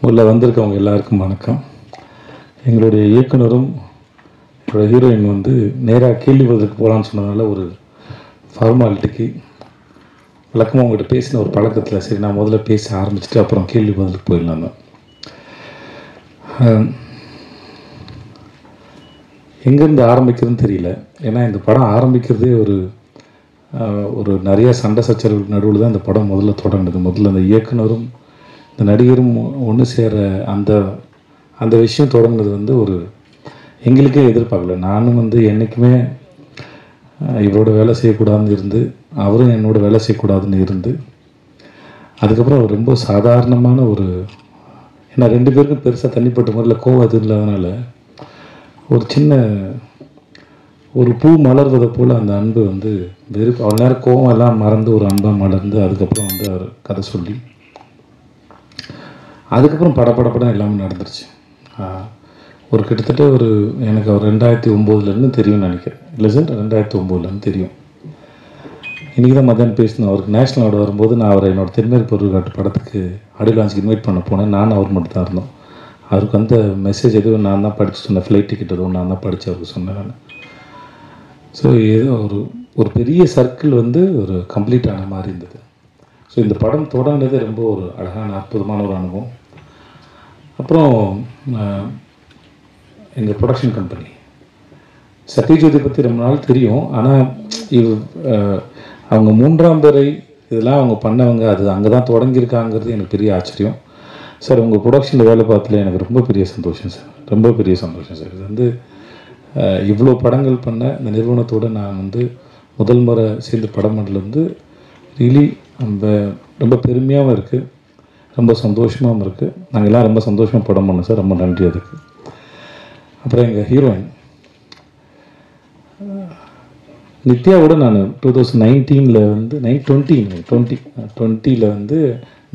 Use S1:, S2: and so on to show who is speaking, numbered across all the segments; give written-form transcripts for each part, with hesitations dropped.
S1: உள்ள வந்திருக்கவங்க எல்லாருக்கும் வணக்கம். எங்களுடைய இயக்குனரும் என்னோட ஹீரோயின் வந்து நேராக கேள்வி பதிலுக்கு போகலான்னு சொன்னதுனால ஒரு ஃபார்மாலிட்டிக்கு வழக்கமாக உங்கள்கிட்ட பேசின ஒரு பழக்கத்தில் சரி நான் முதல்ல பேச ஆரம்பிச்சுட்டு அப்புறம் கேள்வி பதிலுக்கு போயிடலாம். எங்கேருந்து ஆரம்பிக்கிறதுன்னு தெரியல. ஏன்னா இந்த படம் ஆரம்பிக்கிறதே ஒரு நிறைய சண்டை சச்சரவுக்கு நடுவில் தான் இந்த படம் முதல்ல தொடங்குது. முதல்ல அந்த இயக்குனரும் இந்த நடிகரும் ஒன்று சேர அந்த விஷயம் தொடங்குனது வந்து எங்களுக்கே எதிர்பார்க்கல. நானும் வந்து என்றைக்குமே இவரோட வேலை செய்யக்கூடாதுன்னு இருந்து, அவரும் என்னோட வேலை செய்யக்கூடாதுன்னு இருந்து, அதுக்கப்புறம் ரொம்ப சாதாரணமான ஏன்னா ரெண்டு பேருக்கும் பெருசாக தனிப்பட்ட முறையில் கோவம் எதுவும் இல்லாதனால ஒரு சின்ன பூ மலர்வதை போல் அந்த அன்பு வந்து அவ்வளோ நேரம் கோவம் எல்லாம் மறந்து ஒரு அன்பாக மலர்ந்து அதுக்கப்புறம் வந்து அவர் கதை சொல்லி அதுக்கப்புறம் படப்படப்படம் எல்லாமே நடந்துருச்சு. கிட்டத்தட்ட எனக்கு அவர் 2009 தெரியும்னு நினைக்கிறேன். இல்லை சார், 2009 தெரியும். இன்றைக்கி தான் மத்தியானம் பேசணும். அவருக்கு நேஷ்னல் அவார்டு வரும்போது நான் அவரை என்னோடய தென்மேற்கு பொருட்காட்டு படத்துக்கு ஆடியோ லான்ச்சுக்கு இன்வைட் பண்ண போனேன். நான் அவர் மட்டும் தான் இருந்தோம். அவருக்கு அந்த மெசேஜ் எதுவும் நான் தான் படித்து சொன்னேன். ஃப்ளைட் டிக்கெட் எதுவும் நான் தான் படித்து அவருக்கு சொன்னேன் நான். ஸோ ஏதோ ஒரு பெரிய சர்க்கிள் வந்து கம்ப்ளீட் ஆன மாதிரி இருந்தது. ஸோ இந்த படம் தொடங்கினது ரொம்ப அழகான அற்புதமான ஒரு அனுபவம். அப்புறம் எங்கள் ப்ரொடக்ஷன் கம்பெனி சத்யஜோதி பற்றி ரொம்ப நாள் தெரியும். ஆனால் அவங்க 3ஆம் பிறை இதெல்லாம் அவங்க பண்ணவங்க, அது அங்கே தான் தொடங்கியிருக்காங்கிறது எனக்கு பெரிய ஆச்சரியம். சார் உங்கள் ப்ரொடக்ஷனில் வேலை பார்த்ததுல எனக்கு ரொம்ப பெரிய சந்தோஷம் சார், ரொம்ப பெரிய சந்தோஷம் சார். இது வந்து இவ்வளோ படங்கள் பண்ண இந்த நிறுவனத்தோடு நான் வந்து முதல் முறை சேர்ந்து படம் பண்ணலேருந்து ரியலி ரொம்ப பெருமையாகவும் இருக்குது, ரொம்ப சந்தோஷமாகவும் இருக்குது. நாங்கள் எல்லாம் ரொம்ப சந்தோஷமாக படம் பண்ணோம் சார், ரொம்ப நன்றி அதுக்கு. அப்புறம் எங்கள் ஹீரோயின் நித்யாவோட நான் 2019 வந்து 2020 வந்து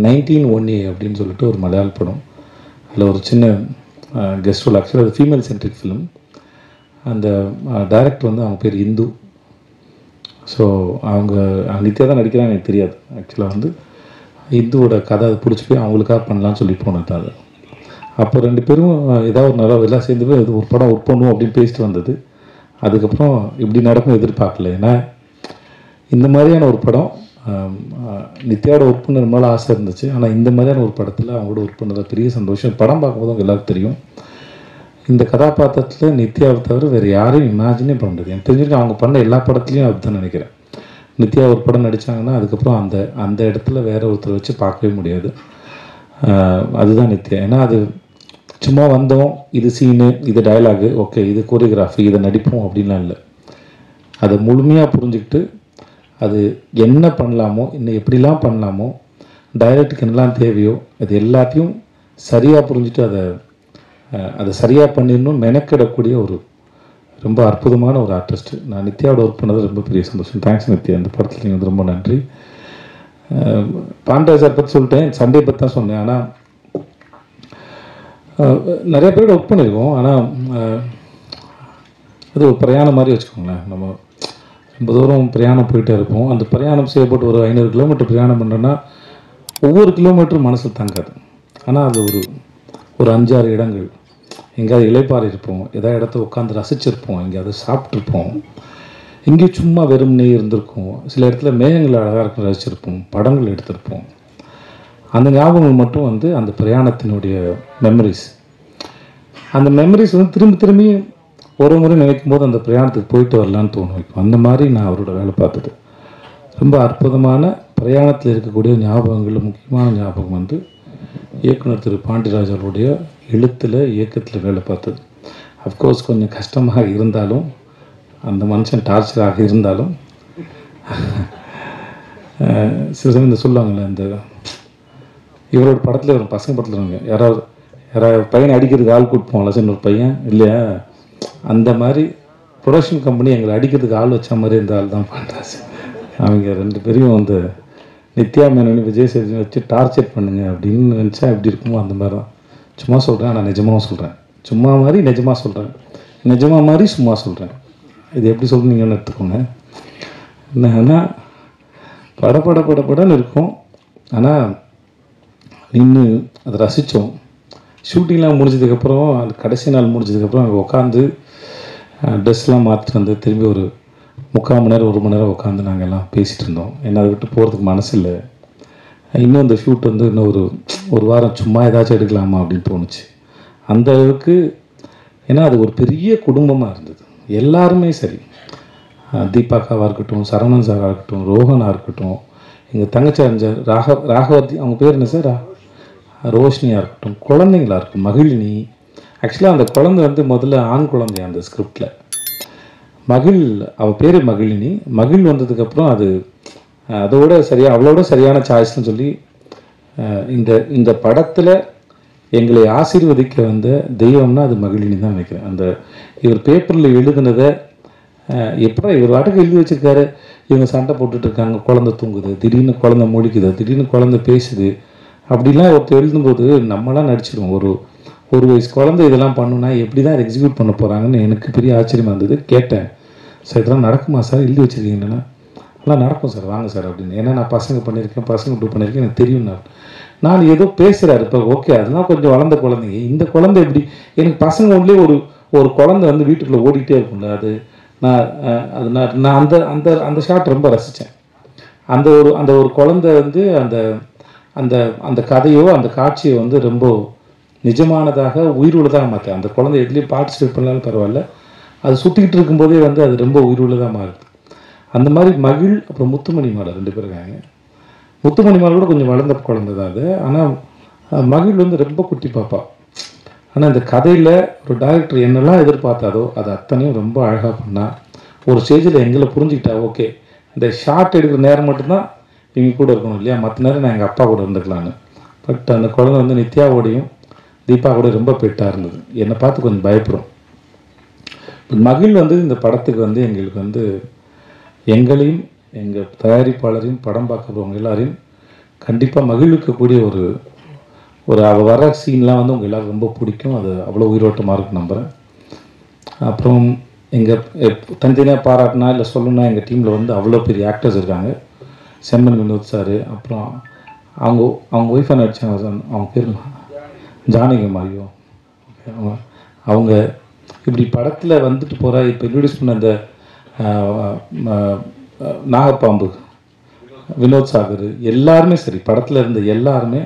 S1: 19/1A அப்படின்னு சொல்லிட்டு ஒரு மலையாள படம், அதில் ஒரு சின்ன கெஸ்ட் ரோல். ஆக்சுவலாக அது ஃபீமேல் சென்ட்ரிக் ஃபிலிம். அந்த டைரக்டர் வந்து அவங்க பேர் இந்து. ஸோ அவங்க நித்யா தான் நடிக்கிறாங்க, எனக்கு தெரியாது. ஆக்சுவலாக வந்து இந்துவோட கதை அது பிடிச்சி போய் அவங்களுக்காக பண்ணலான்னு சொல்லி போனது அது. அப்போ ரெண்டு பேரும் ஏதாவது ஒரு நல்லா எல்லாம் சேர்ந்து போய் ஒரு படம் ஒர்க் பண்ணுவோம் அப்படின்னு பேசிட்டு வந்தது. அதுக்கப்புறம் இப்படி நடக்கும் எதிர்பார்க்கல. ஏன்னா இந்த மாதிரியான ஒரு படம் நித்யாவோட ஒர்க் பண்ண ரொம்ப ஆசை இருந்துச்சு. ஆனால் இந்த மாதிரியான ஒரு படத்தில் அவங்களோட ஒர்க் பண்ணது பெரிய சந்தோஷம். படம் பார்க்கும்போது அவங்க எல்லாருக்கும் தெரியும். இந்த கதாபாத்திரத்தில் நித்யாவை தவிர வேறு யாரையும் இமேஜினே பண்ண முடியாது. எனக்கு தெரிஞ்சிருக்கு அவங்க பண்ண எல்லா படத்துலையும் அதுதான் நினைக்கிறேன். நித்யா ஒரு படம் நடித்தாங்கன்னா அதுக்கப்புறம் அந்த இடத்துல வேற ஒருத்தரை வச்சு பார்க்கவே முடியாது. அதுதான் நித்யா. ஏன்னா அது சும்மா வந்தோம், இது சீனு, இது டயலாகு, ஓகே இது கோரியோகிராஃபி, இதை நடிப்போம் அப்படின்லாம் இல்லை. அதை முழுமையாக புரிஞ்சுக்கிட்டு அது என்ன பண்ணலாமோ, இன்னும் எப்படிலாம் பண்ணலாமோ, டைரக்டுக்கு என்னெல்லாம் தேவையோ அது எல்லாத்தையும் சரியாக புரிஞ்சுட்டு அதை சரியாக பண்ணிடணும் மெனக்கிடக்கூடிய ரொம்ப அற்புதமான ஒரு ஆர்டிஸ்ட்டு. நான் நித்யாவோட ஒர்க் பண்ணது ரொம்ப பெரிய சந்தோஷம். தேங்க்ஸ் நித்யா, இந்த படத்தில் நீங்கள் வந்து ரொம்ப நன்றி. பாண்டே சார் பற்றி சொல்லிட்டேன், சண்டே பற்றி தான் சொன்னேன். ஆனால் நிறைய பேரோட ஒர்க் பண்ணியிருக்கோம். ஆனால் அது ஒரு பிரயாணம் மாதிரி வச்சுக்கோங்களேன். நம்ம ரொம்ப தூரம் பிரயாணம் போயிட்டே இருப்போம். அந்த பிரயாணம் செய்யப்பட்டு ஒரு 500 கிலோமீட்டர் பிரயாணம் பண்ணுறோன்னா ஒவ்வொரு கிலோமீட்டரும் மனசில் தங்காது. ஆனால் அது ஒரு 5-6 இடங்கள் எங்கேயாவது இலைப்பாறை இருப்போம், ஏதாவது இடத்த உட்காந்து ரசிச்சிருப்போம், எங்கேயாவது சாப்பிட்ருப்போம், எங்கேயும் சும்மா வெறும்னே இருந்திருக்கும், சில இடத்துல மேகங்கள் அழகாக இருக்கும் ரசிச்சிருப்போம், படங்கள் எடுத்திருப்போம். அந்த ஞாபகங்கள் மட்டும் வந்து அந்த பிரயாணத்தினுடைய மெமரிஸ். அந்த மெமரிஸ் வந்து திரும்பி ஒரு முறை நினைக்கும் போது அந்த பிரயாணத்துக்கு போயிட்டு வரலான்னு தோணும் வைக்கும். அந்த மாதிரி நான் அவரோட வேலை பார்த்தது ரொம்ப அற்புதமான பிரயாணத்தில் இருக்கக்கூடிய ஞாபகங்களில் முக்கியமான ஞாபகம் வந்து இயக்குனர் திரு பாண்டியராஜ் அவருடைய எழுத்தில் இயக்கத்தில் வேலை பார்த்தது. அஃப்கோர்ஸ் கொஞ்சம் கஷ்டமாக இருந்தாலும், அந்த மனுஷன் டார்ச்சராக இருந்தாலும், சில சமயம் இந்த சொல்லுவாங்கள்ல, இந்த இவரோட படத்தில் ஒரு பசங்க படத்தில் யாராவது பையனை அடிக்கிறதுக்கு ஆள் கூப்பிடுவாங்களா சார், ஒரு பையன் இல்லையா, அந்த மாதிரி ப்ரொடக்ஷன் கம்பெனி எங்களை அடிக்கிறதுக்கு ஆள் வச்ச மாதிரி இருந்த ஆள் தான் பாண்டியராஜ். அவங்க ரெண்டு பேரையும் வந்து நித்யா மேனனி விஜய் சேதுபதி வச்சு டார்ச்சர் பண்ணுங்க அப்படின்னு நினச்சா எப்படி இருக்குமோ அந்த மாதிரி தான். சும்மா சொல்கிறேன், ஆனால் நிஜமாகவும் சொல்கிறேன். சும்மா மாதிரி நிஜமாக சொல்கிறேன், நிஜமாக மாதிரி சும்மா சொல்கிறேன். இது எப்படி சொல்கிறீங்கன்னு எடுத்துக்கோங்க. என்னன்னா படன்னு இருக்கும். ஆனால் நின்று அதை ரசித்தோம். ஷூட்டிங்லாம் முடிஞ்சதுக்கப்புறம் அந்த கடைசி நாள் முடிஞ்சதுக்கப்புறம் அங்கே உட்காந்து ட்ரெஸ்லாம் மாற்றிட்டு வந்து திரும்பி ஒரு 3/4 மணி நேரம் 1 மணி நேரம் உட்காந்து நாங்கள் எல்லாம் பேசிகிட்டு இருந்தோம். ஏன்னா அதை விட்டு போகிறதுக்கு மனசு இல்லை. இன்னும் இந்த ஷூட் வந்து இன்னும் ஒரு வாரம் சும்மா ஏதாச்சும் எடுக்கலாமா அப்படின்னு தோணுச்சு. அந்த அளவுக்கு. ஏன்னா அது ஒரு பெரிய குடும்பமாக இருந்தது. எல்லாருமே சரி, தீபாக்காவாக இருக்கட்டும், சரவணன் சாராக இருக்கட்டும், ரோஹனாக இருக்கட்டும், எங்கள் தங்கச்சி அறிஞர் ராகவதி, அவங்க பேர் என்ன சார், ரோஷினியாக இருக்கட்டும், குழந்தைங்களா இருக்கும், மகிழினி. ஆக்சுவலாக அந்த குழந்தை வந்து முதல்ல ஆண் குழந்தை. அந்த ஸ்கிரிப்டில் அவள் பேர் மகிழினி. மகிழ் வந்ததுக்கப்புறம் அதோட அவளோட சரியான சாய்ஸ்ன்னு சொல்லி இந்த படத்தில் எங்களை ஆசீர்வதிக்க வந்த தெய்வம்னா அது மகிழினி தான் நினைக்கிறேன். இவர் பேப்பரில் எழுதுனதை எப்போ இவர் வாட்டுக்கு எழுதி வச்சுருக்காரு. இவங்க சண்டை போட்டுட்ருக்காங்க, குழந்தை தூங்குது, திடீர்னு குழந்தை முழிக்குது, திடீர்னு குழந்தை பேசுது, அப்படிலாம் ஒருத்தர் எழுதும்போது நம்மளாம் நடிச்சிடுவோம். ஒரு வயசு குழந்தை இதெல்லாம் பண்ணுன்னா எப்படி தான் எக்ஸிக்யூட் பண்ண போகிறாங்கன்னு எனக்கு பெரிய ஆச்சரியமாக இருந்தது. கேட்டேன், சார் இதெல்லாம் நடக்குமா சார், எழுதி வச்சுருக்கீங்கன்னா? எல்லாம் நடக்கும் சார், வாங்க சார் அப்படின்னு. ஏன்னா நான் பசங்க பண்ணியிருக்கேன், பசங்க இப்படி பண்ணியிருக்கேன், எனக்கு தெரியும். நான் ஏதோ பேசுகிறாரு இப்போ, ஓகே அதெல்லாம் கொஞ்சம் வளர்ந்த குழந்தைங்க. இந்த குழந்தை எப்படி, எனக்கு பசங்க ஒன்றுலேயே ஒரு குழந்தை வந்து வீட்டுக்குள்ளே ஓடிக்கிட்டே இருக்கும்ல, நான் அந்த ஷாட் ரொம்ப ரசித்தேன். அந்த ஒரு குழந்தை வந்து அந்த கதையோ அந்த காட்சியை வந்து ரொம்ப நிஜமானதாக உயிருள்ளதாக மாற்றேன். அந்த குழந்தை எதுலேயும் பார்ட்டிசிபேட் பண்ணாலும் பரவாயில்ல, அது சுற்றிக்கிட்டு இருக்கும்போதே வந்து அது ரொம்ப உயிருள்ளதாக மாறுது. அந்த மாதிரி மகிழ் அப்புறம் முத்துமணி மாலை 2 பேர் இருக்காங்க. முத்துமணி மாலை கூட கொஞ்சம் வளர்ந்த குழந்தை தான் அது. ஆனால் மகிழ் வந்து ரொம்ப குட்டி பாப்பா. ஆனால் இந்த கதையில் ஒரு டைரக்டர் என்னெல்லாம் எதிர்பார்த்தாதோ அது அத்தனையும் ரொம்ப அழகாக பண்ணால் ஒரு ஸ்டேஜில் எங்களை புரிஞ்சுக்கிட்டா, ஓகே இந்த ஷார்ட் எடுக்கிற நேரம் மட்டும்தான் இவங்க கூட இருக்கணும் இல்லையா, மற்ற நேரம் நான் எங்கள் அப்பா கூட இருந்துக்கலான்னு. பட் அந்த குழந்தை வந்து நித்யாவோடையும் தீபா கூட ரொம்ப பெட்டாக இருந்தது. என்னை பார்த்து கொஞ்சம் பயப்படும். மகிழ் வந்து இந்த படத்துக்கு வந்து எங்களுக்கு வந்து எங்களையும் எங்கள் தயாரிப்பாளரையும் படம் பார்க்குறவங்க எல்லாரையும் கண்டிப்பாக மகிழ்விக்கக்கூடிய ஒரு அவள் வர சீன்லாம் வந்து உங்கள் எல்லோரும் ரொம்ப பிடிக்கும். அது அவ்வளோ உயிரோட்டமாக இருக்கும் நம்புகிறேன். அப்புறம் எங்கள் தனித்தனியாக பாராட்டினா இல்லை சொல்லணுன்னா எங்கள் டீமில் வந்து அவ்வளோ பெரிய ஆக்டர்ஸ் இருக்காங்க. செம்மன் வினோத் சார், அப்புறம் அவங்க ஒய்ஃபாக நடித்தாங்க, அவங்க பேர் ஜானகி மாரியோ. அவங்க இப்படி படத்தில் வந்துட்டு போகிற இப்போ இன்ட்ரடியூஸ் பண்ண அந்த நாகப்பாம்பு வினோத் சாகர் எல்லாருமே சரி, படத்தில் இருந்த எல்லாருமே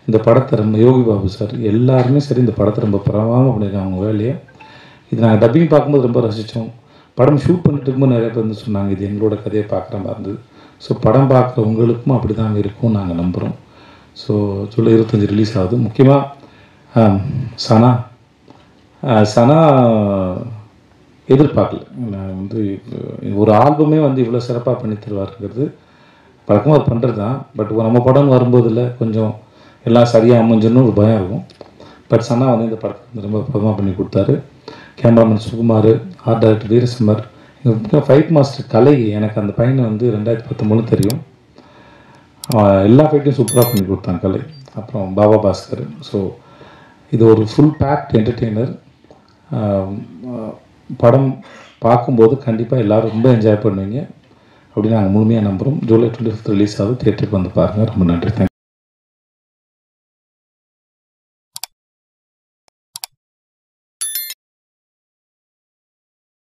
S1: இந்த படத்தை ரொம்ப, யோகி பாபு சார் எல்லாருமே சரி இந்த படத்தை ரொம்ப பிரமாதமாக பண்ணியிருக்காங்க அவங்க வேலையை. இது நாங்கள் டப்பிங் பார்க்கும்போது ரொம்ப ரசித்தோம். படம் ஷூட் பண்ணிட்டு இருக்கும்போது நிறைய பேர் வந்து சொன்னாங்க இது எங்களோட கதையை பார்க்குற மாதிரி இருந்தது. ஸோ படம் பார்க்குற உங்களுக்கும் அப்படி தான் இருக்கும் நாங்கள் நம்புகிறோம். ஸோ ஜூலை 25 ரிலீஸ் ஆகுது. முக்கியமாக சனா எதிர்பார்க்கல. நான் வந்து ஒரு ஆல்பமே வந்து இவ்வளோ சிறப்பாக பண்ணி தருவாருங்கிறது பழக்கமாக அது பண்ணுறது தான். பட் நம்ம படம் வரும்போது இல்லை கொஞ்சம் எல்லாம் சரியாக அமைஞ்சுன்னு ஒரு பயம் இருக்கும். பட் சனா வந்து இந்த படத்தை வந்து ரொம்ப பிரதமாக பண்ணி கொடுத்தாரு. கேமராமேன் சுகுமார், ஆர்ட் டைரக்டர் வீரசிம்மர், எங்கள் ஃபைட் மாஸ்டர் கலை. எனக்கு அந்த பையனை வந்து 2019 தெரியும். எல்லா ஃபைட்டையும் சூப்பராக பண்ணி கொடுத்தாங்க கலை. அப்புறம் பாபா பாஸ்கர். ஸோ இது ஒரு ஃபுல் பேக்ட் என்டர்டெய்னர். படம் பார்க்கும்போது கண்டிப்பாக எல்லோரும் ரொம்ப என்ஜாய் பண்ணுவீங்க அப்படின்னு நாங்கள் முழுமையாக நம்புகிறோம். ஜூலை 25 ரிலீஸ் ஆகுது. தியேட்டருக்கு வந்து பாருங்கள். ரொம்ப நன்றி. தேங்க்யூ.